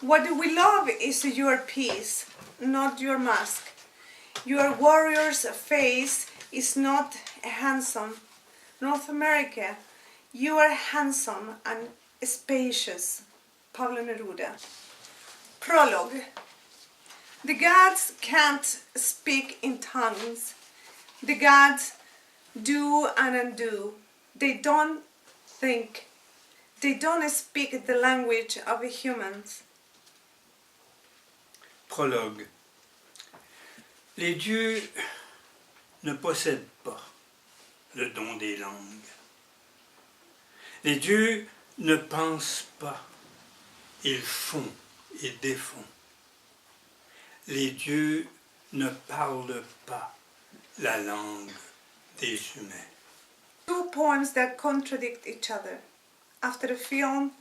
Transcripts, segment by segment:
What we love is your peace, not your mask. Your warrior's face is not handsome. North America, you are handsome and spacious. Pablo Neruda. Prologue. The gods can't speak in tongues. The gods do and undo. They don't think. They don't speak the language of humans. Prologue. Les dieux ne possèdent pas le don des langues. Les dieux ne pensent pas, ils font et défont. Les dieux ne parlent pas la langue des humains. Two poems that contradict each other. After the film,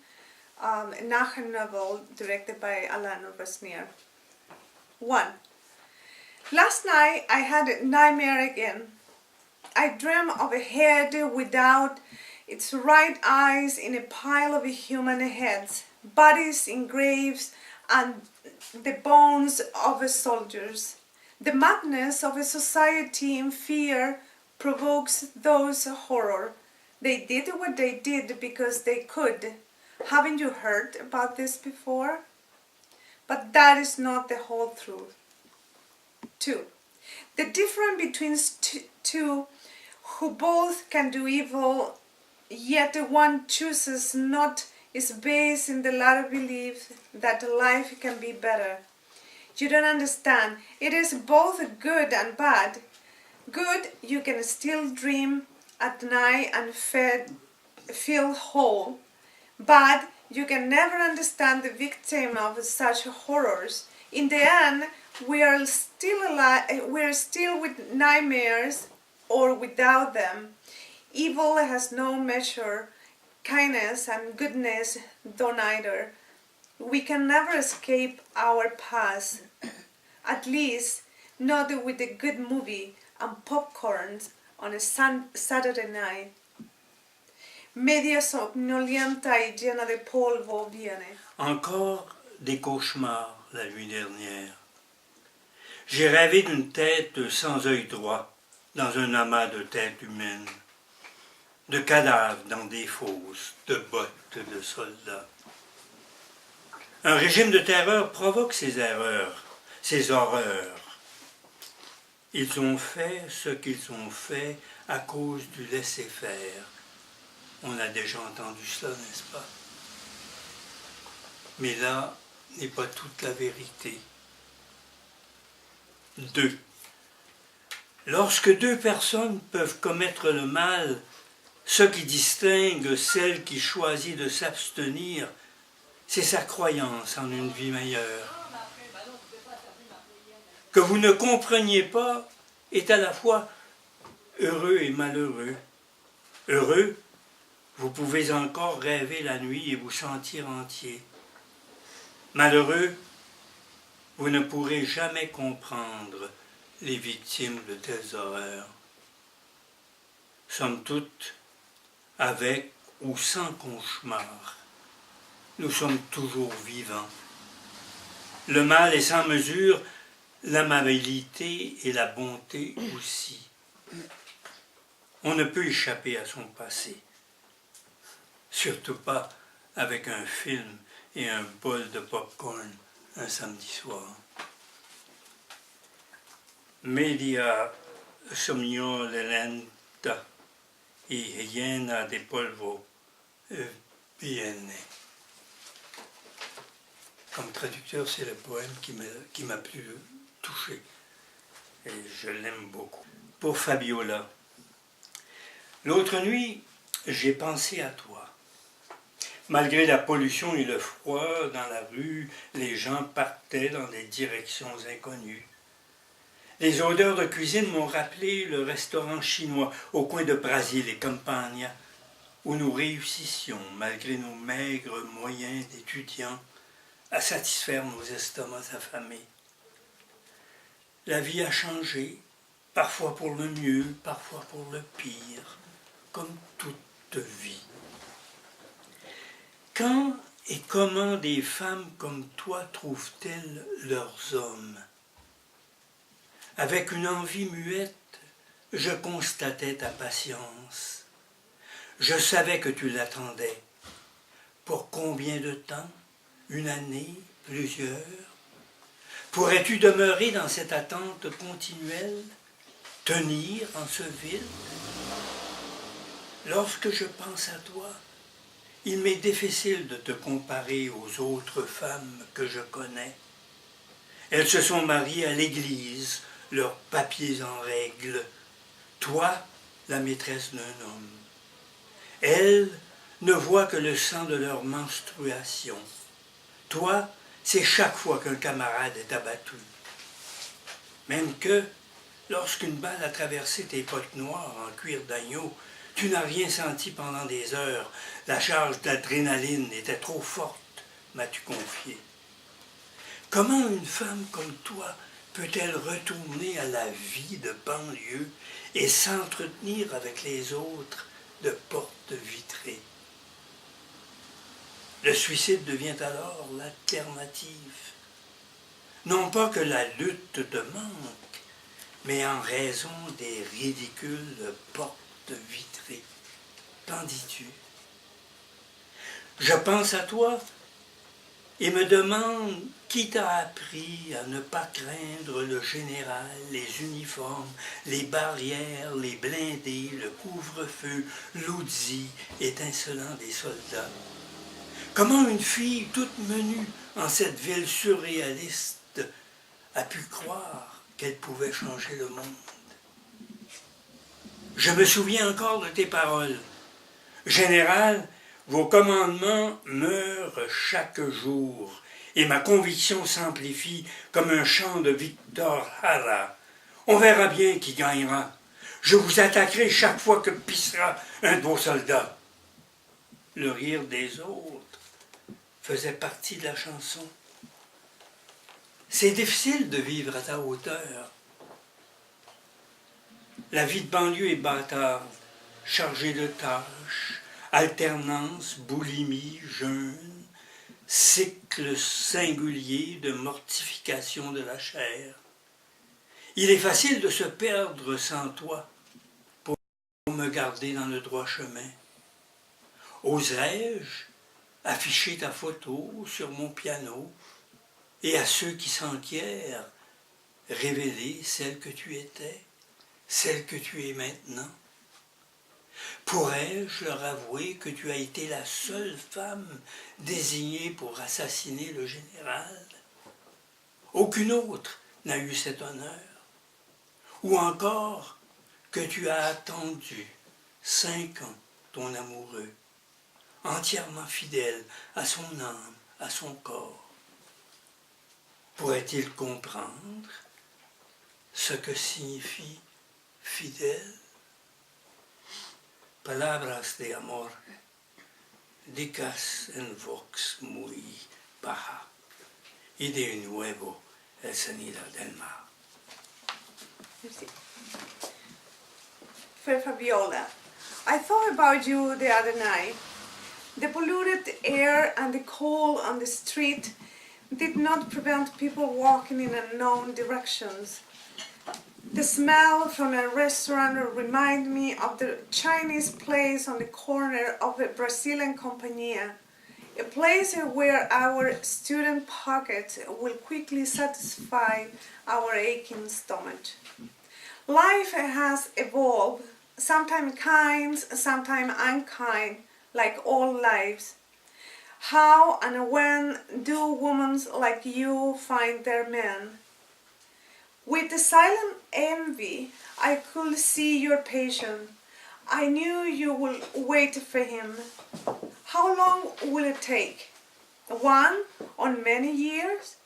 Nachher novel directed by Alain Resnier. 1. Last night I had a nightmare again. I dreamt of a head without its right eyes in a pile of human heads, bodies in graves, and the bones of soldiers. The madness of a society in fear provokes those horror. They did what they did because they could. Haven't you heard about this before? But that is not the whole truth. 2. The difference between two who both can do evil, yet the one chooses not, is based in the latter belief that life can be better. You don't understand. It is both good and bad. Good, you can still dream at night and feel whole. Bad, you can never understand the victim of such horrors. In the end, we are still alive. We are still with nightmares or without them. Evil has no measure. Kindness and goodness don't either. We can never escape our past. At least not with a good movie and popcorn on a Saturday night. Media somnolienta y llena de polvo viene. Encore des cauchemars la nuit dernière. J'ai rêvé d'une tête sans œil droit dans un amas de têtes humaines, de cadavres dans des fosses, de bottes de soldats. Un régime de terreur provoque ces erreurs, ces horreurs. Ils ont fait ce qu'ils ont fait à cause du laisser-faire. On a déjà entendu cela, n'est-ce pas? Mais là n'est pas toute la vérité. 2. Lorsque deux personnes peuvent commettre le mal, ce qui distingue celle qui choisit de s'abstenir, c'est sa croyance en une vie meilleure. Que vous ne compreniez pas est à la fois heureux et malheureux. Heureux, vous pouvez encore rêver la nuit et vous sentir entier. Malheureux, vous ne pourrez jamais comprendre les victimes de telles horreurs. Somme toute, avec ou sans cauchemar, nous sommes toujours vivants. Le mal est sans mesure, l'amabilité et la bonté aussi. On ne peut échapper à son passé, surtout pas avec un film et un bol de popcorn un samedi soir. Media somnolenta y llena de polvo viene. Comme traducteur, c'est le poème qui m'a plus touché. Et je l'aime beaucoup. Pour Fabiola. L'autre nuit, j'ai pensé à toi. Malgré la pollution et le froid dans la rue, les gens partaient dans des directions inconnues. Les odeurs de cuisine m'ont rappelé le restaurant chinois au coin de Brasil et Campagna, où nous réussissions, malgré nos maigres moyens d'étudiants, à satisfaire nos estomacs affamés. La vie a changé, parfois pour le mieux, parfois pour le pire, comme toute vie. Quand Et comment des femmes comme toi trouvent-elles leurs hommes? Avec une envie muette, je constatais ta patience. Je savais que tu l'attendais. Pour combien de temps? Une année? Plusieurs? Pourrais-tu demeurer dans cette attente continuelle? Tenir en ce vide? Lorsque je pense à toi, il m'est difficile de te comparer aux autres femmes que je connais. Elles se sont mariées à l'église, leurs papiers en règle. Toi, la maîtresse d'un homme. Elles ne voient que le sang de leur menstruation. Toi, c'est chaque fois qu'un camarade est abattu. Même que, lorsqu'une balle a traversé tes potes noires en cuir d'agneau, tu n'as rien senti pendant des heures. La charge d'adrénaline était trop forte, m'as-tu confié. Comment une femme comme toi peut-elle retourner à la vie de banlieue et s'entretenir avec les autres de portes vitrées? Le suicide devient alors l'alternative. Non pas que la lutte te manque, mais en raison des ridicules portes vitrées. Qu'en dis-tu? Je pense à toi et me demande qui t'a appris à ne pas craindre le général, les uniformes, les barrières, les blindés, le couvre-feu, l'ouzi étincelant des soldats. Comment une fille toute menue en cette ville surréaliste a pu croire qu'elle pouvait changer le monde? Je me souviens encore de tes paroles. Général, vos commandements meurent chaque jour et ma conviction s'amplifie comme un chant de Victor Hara. On verra bien qui gagnera. Je vous attaquerai chaque fois que pissera un de vos soldats. Le rire des autres faisait partie de la chanson. C'est difficile de vivre à ta hauteur. La vie de banlieue est bâtarde, chargée de tâches, alternance, boulimie, jeûne, cycle singulier de mortification de la chair. Il est facile de se perdre sans toi pour me garder dans le droit chemin. Oserais-je afficher ta photo sur mon piano et à ceux qui s'enquièrent révéler celle que tu étais, celle que tu es maintenant? Pourrais-je leur avouer que tu as été la seule femme désignée pour assassiner le général? Aucune autre n'a eu cet honneur. Ou encore que tu as attendu 5 ans ton amoureux, entièrement fidèle à son âme, à son corps. Pourrait-il comprendre ce que signifie fidèle? Palabras de amor, dicas en vox muy baja, y de nuevo el sonido del mar. Merci. For Fabiola, I thought about you the other night. The polluted air and the cold on the street did not prevent people walking in unknown directions. The smell from a restaurant reminded me of the Chinese place on the corner of the Brazilian Companhia, a place where our student pockets will quickly satisfy our aching stomach. Life has evolved, sometimes kind, sometimes unkind, like all lives. How and when do women like you find their men? With the silent envy, I could see your patience. I knew you would wait for him. How long will it take? 1 or many years?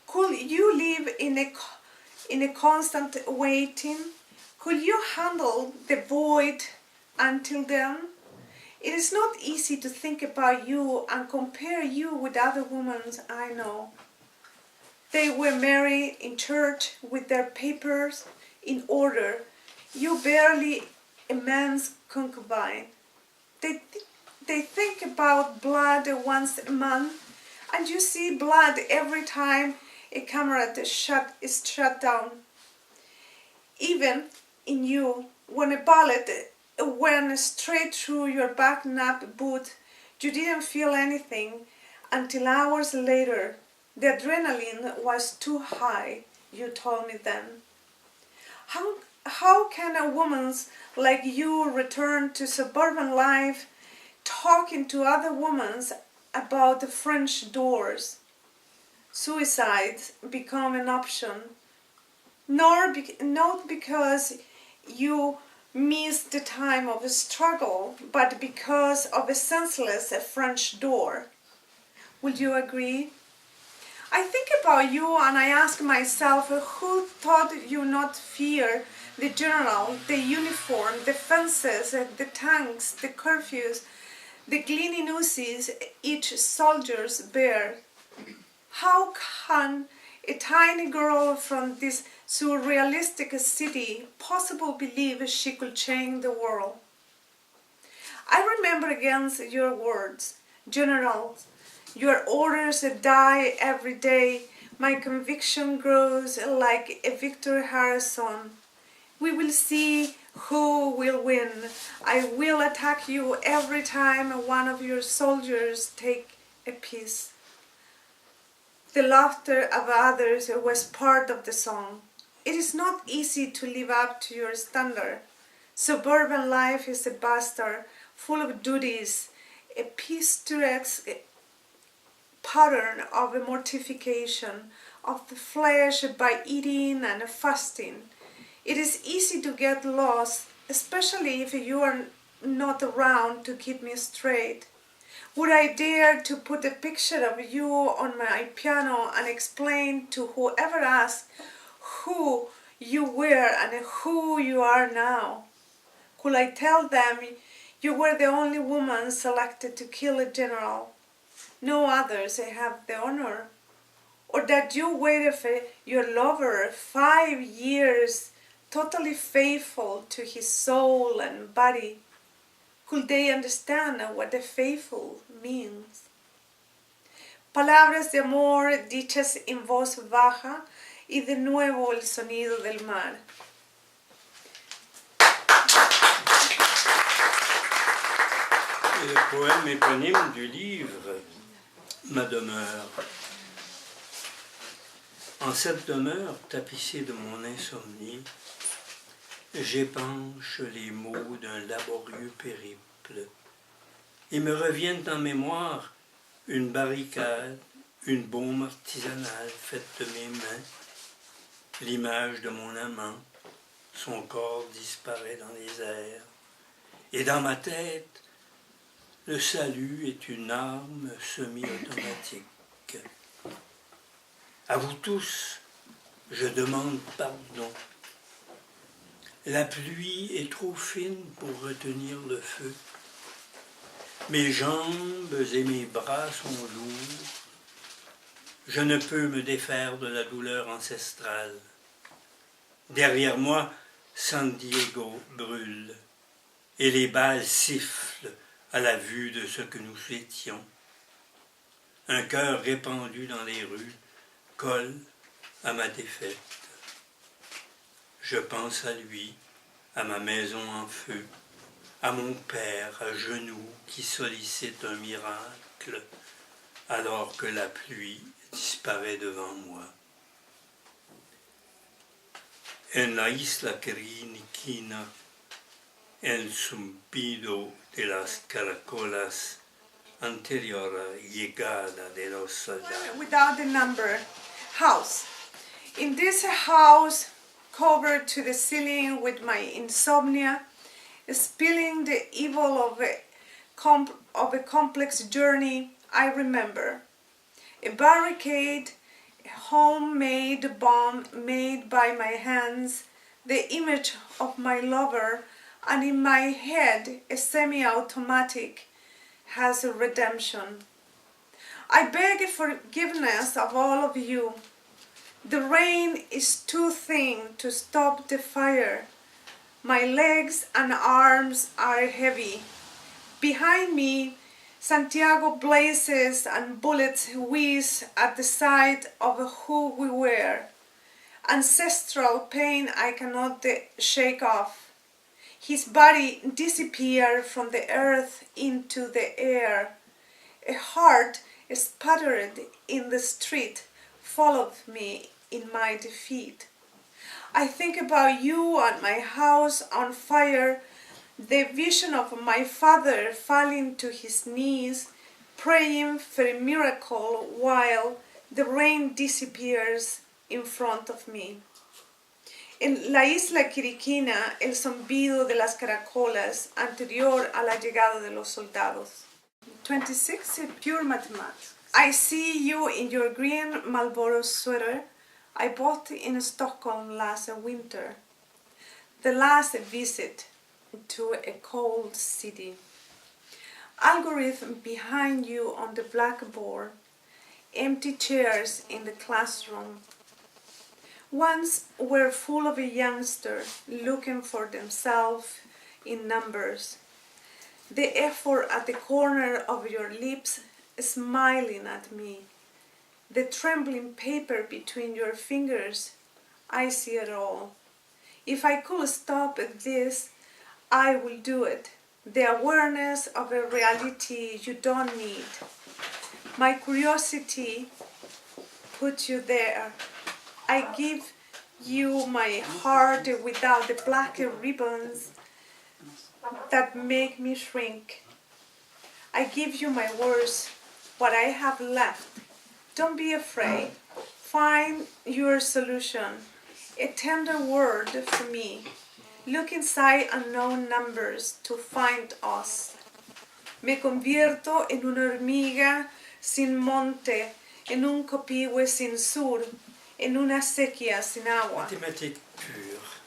Could you live in a constant waiting? Could you handle the void until then? It is not easy to think about you and compare you with other women I know. They were married in church with their papers in order. You barely a man's concubine. they think about blood once a month, and you see blood every time a camera is shut down. Even in you, when a bullet went straight through your back nap boot, you didn't feel anything until hours later. The adrenaline was too high, you told me then. How can a woman like you return to suburban life talking to other women about the French doors? Suicide become an option, not because you missed the time of a struggle, but because of a senseless French door. Would you agree? I think about you and I ask myself, who taught you not fear the general, the uniform, the fences, the tanks, the curfews, the gleaming Uzis each soldiers bear? How can a tiny girl from this surrealistic city possibly believe she could change the world? I remember against your words, General. Your orders die every day. My conviction grows like a Victor Harrison. We will see who will win. I will attack you every time one of your soldiers take a piece. The laughter of others was part of the song. It is not easy to live up to your standard. Suburban life is a bastard, full of duties, a picturesque pattern of mortification of the flesh by eating and fasting. It is easy to get lost, especially if you are not around to keep me straight. Would I dare to put a picture of you on my piano and explain to whoever asks who you were and who you are now? Could I tell them you were the only woman selected to kill a general? No others have the honor. Or that you waited for your lover 5 years, totally faithful to his soul and body. Could they understand what the faithful means? Palabras de amor dichas en voz baja y de nuevo el sonido del mar. Le poème éponyme du livre, Ma demeure. En cette demeure tapissée de mon insomnie, j'épanche les mots d'un laborieux périple. Et me reviennent en mémoire une barricade, une baume artisanale faite de mes mains, l'image de mon amant, son corps disparaît dans les airs. Et dans ma tête, le salut est une arme semi-automatique. À vous tous, je demande pardon. La pluie est trop fine pour retenir le feu. Mes jambes et mes bras sont lourds. Je ne peux me défaire de la douleur ancestrale. Derrière moi, San Diego brûle, et les balles sifflent à la vue de ce que nous étions. Un cœur répandu dans les rues colle à ma défaite. Je pense à lui, à ma maison en feu, à mon père à genoux qui sollicite un miracle alors que la pluie disparaît devant moi. En la isla Quiriquina, el zumbido de las caracolas anterior llegada de los soldados. Without the number. House. In this house, covered to the ceiling with my insomnia, spilling the evil of a complex journey, I remember. A barricade, a homemade bomb made by my hands, the image of my lover, and in my head a semi-automatic has a redemption. I beg forgiveness of all of you. The rain is too thin to stop the fire. My legs and arms are heavy. Behind me, Santiago blazes and bullets whiz at the sight of who we were. Ancestral pain I cannot shake off. His body disappeared from the earth into the air. A heart sputtered in the street followed me in my defeat. I think about you and my house on fire, the vision of my father falling to his knees, praying for a miracle while the rain disappears in front of me. En la isla Quiriquina, el zumbido de las caracolas anterior a la llegada de los soldados. 26. Pure mathematics. I see you in your green Marlboro sweater I bought in Stockholm last winter. The last visit to a cold city. Algorithm behind you on the blackboard. Empty chairs in the classroom. Once were full of a youngster looking for themselves in numbers. The effort at the corner of your lips smiling at me. The trembling paper between your fingers. I see it all. If I could stop this, I will do it. The awareness of a reality you don't need. My curiosity puts you there. I give you my heart without the black ribbons that make me shrink. I give you my words, what I have left. Don't be afraid. Find your solution. A tender word for me. Look inside unknown numbers to find us. Me convierto en una hormiga sin monte, en un copihue sin sur, en una sequía sin agua. Mathématiques pures.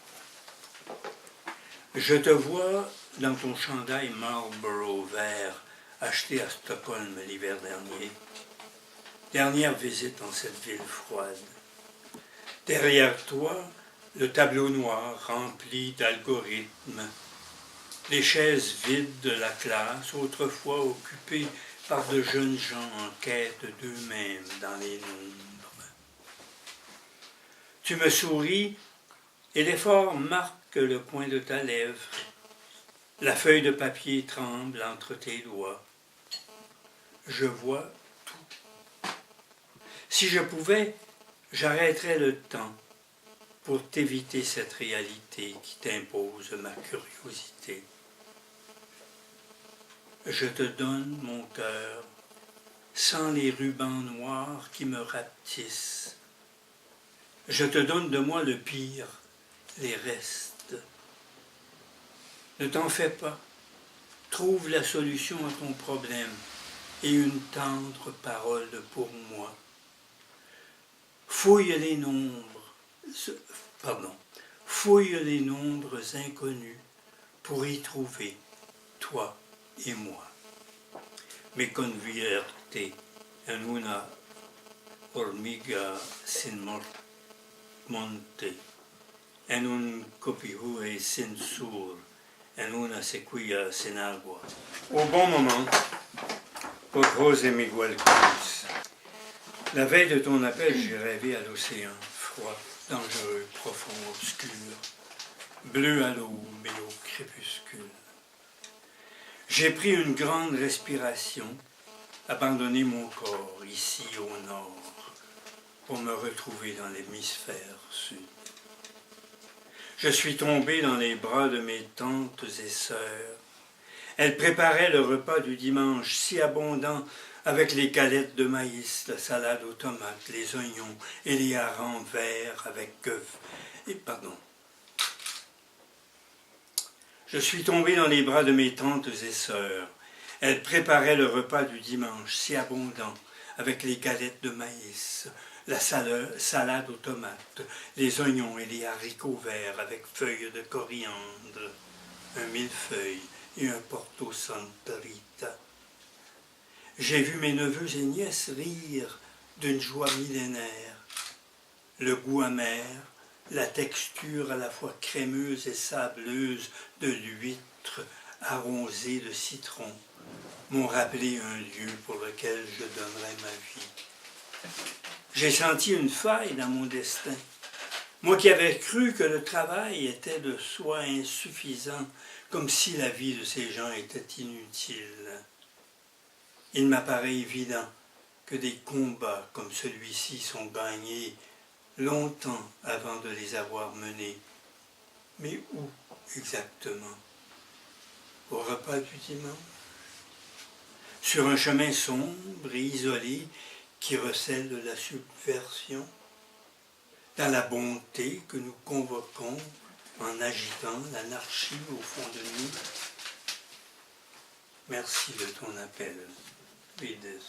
Je te vois dans ton chandail Marlboro vert acheté à Stockholm l'hiver dernier. Dernière visite en cette ville froide. Derrière toi, le tableau noir rempli d'algorithmes. Les chaises vides de la classe, autrefois occupées par de jeunes gens en quête d'eux-mêmes dans les nombres. Tu me souris et l'effort marque le coin de ta lèvre. La feuille de papier tremble entre tes doigts. Je vois tout. Si je pouvais, j'arrêterais le temps pour t'éviter cette réalité qui t'impose ma curiosité. Je te donne mon cœur sans les rubans noirs qui me rapetissent. Je te donne de moi le pire, les restes. Ne t'en fais pas. Trouve la solution à ton problème et une tendre parole pour moi. Fouille les nombres inconnus pour y trouver toi et moi. Me convierte en una hormiga sin monte, en un copihue sin sur, en una sequía sin agua. Au bon moment, pour José Miguel Cruz. La veille de ton appel, j'ai rêvé à l'océan, froid, dangereux, profond, obscur, bleu à l'aube et au crépuscule. J'ai pris une grande respiration, abandonné mon corps ici au nord, pour me retrouver dans l'hémisphère sud. Je suis tombé dans les bras de mes tantes et sœurs. Elles préparaient le repas du dimanche si abondant avec les galettes de maïs, la salade aux tomates, les oignons et les harengs verts avec Je suis tombé dans les bras de mes tantes et sœurs. Elles préparaient le repas du dimanche si abondant avec les galettes de maïs, la salade aux tomates, les oignons et les haricots verts avec feuilles de coriandre, un millefeuille et un porto Santa Rita. J'ai vu mes neveux et nièces rire d'une joie millénaire. Le goût amer, la texture à la fois crémeuse et sableuse de l'huître arrosés de citron, m'ont rappelé un lieu pour lequel je donnerais ma vie. J'ai senti une faille dans mon destin. Moi qui avais cru que le travail était de soi insuffisant, comme si la vie de ces gens était inutile. Il m'apparaît évident que des combats comme celui-ci sont gagnés longtemps avant de les avoir menés. Mais où exactement? Au repas du dimanche? Sur un chemin sombre et isolé qui recèle de la subversion? Dans la bonté que nous convoquons en agitant l'anarchie au fond de nous? Merci de ton appel, Vides.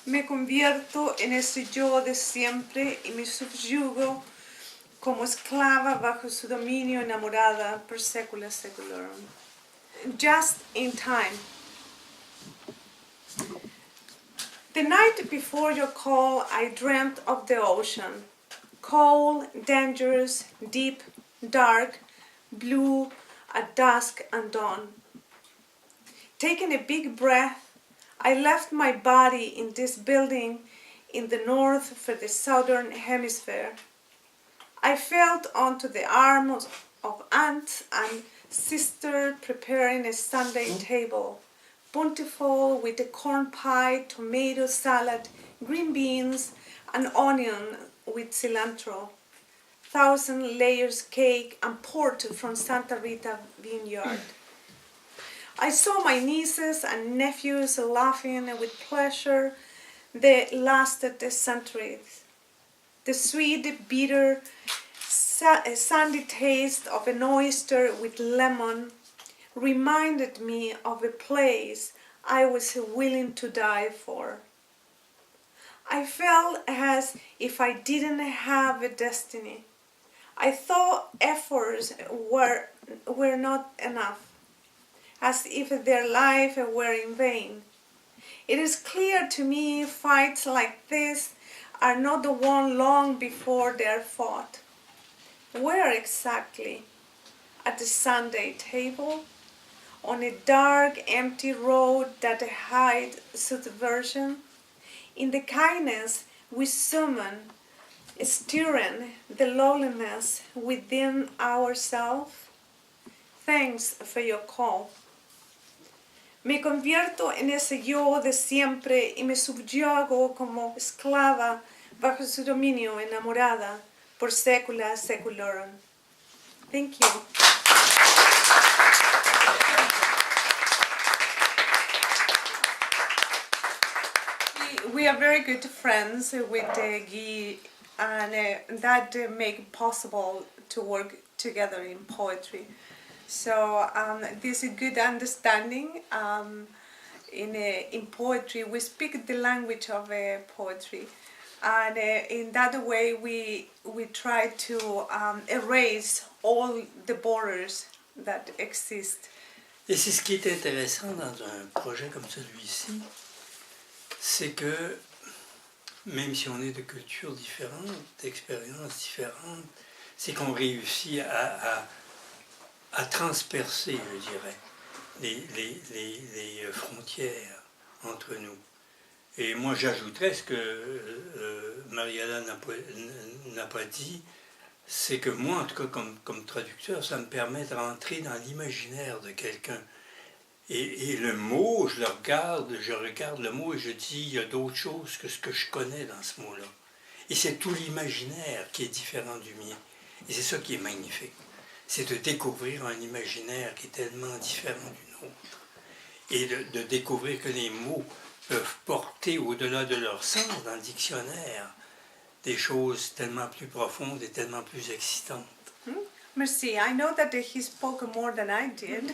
Me convierto en ese yo de siempre y me subyugo como esclava bajo su dominio enamorada per secula seculorum. Just in time. The night before your call, I dreamt of the ocean. Cold, dangerous, deep, dark, blue, at dusk and dawn. Taking a big breath, I left my body in this building in the north for the southern hemisphere. I felt onto the arms of aunt and sister preparing a Sunday table, bountiful with a corn pie, tomato salad, green beans, and onion with cilantro, 1,000 layers cake and port from Santa Rita vineyard. I saw my nieces and nephews laughing with pleasure. They lasted the centuries. The sweet, bitter, sandy taste of an oyster with lemon reminded me of a place I was willing to die for. I felt as if I didn't have a destiny. I thought efforts were not enough, as if their life were in vain. It is clear to me fights like this are not the one long before they are fought. Where exactly? At the Sunday table? On a dark, empty road that hides subversion? In the kindness we summon, stirring the loneliness within ourselves? Thanks for your call. Me convierto en ese yo de siempre y me subyugo como esclava bajo su dominio enamorada por secula seculorum. Thank you. We are very good friends with Guy, and that make it possible to work together in poetry. So there's a good understanding. In poetry, we speak the language of poetry, and in that way we try to erase all the borders that exist. Et c'est ce qui est intéressant dans un projet comme celui-ci, c'est que même si on est de cultures différentes, d'expériences différentes, c'est qu'on réussit à transpercer, je dirais, les frontières entre nous. Et moi j'ajouterais ce que Mariela n'a pas dit, c'est que moi en tout cas comme traducteur, ça me permet de rentrer dans l'imaginaire de quelqu'un. Et le mot, je regarde le mot et je dis, il y a d'autres choses que ce que je connais dans ce mot-là. Et c'est tout l'imaginaire qui est différent du mien. Et c'est ça qui est magnifique. C'est de découvrir un imaginaire qui est tellement différent du nôtre. Et de découvrir que les mots peuvent porter au-delà de leur sens dans le dictionnaire des choses tellement plus profondes et tellement plus excitantes. Merci. I know that he spoke more than I did.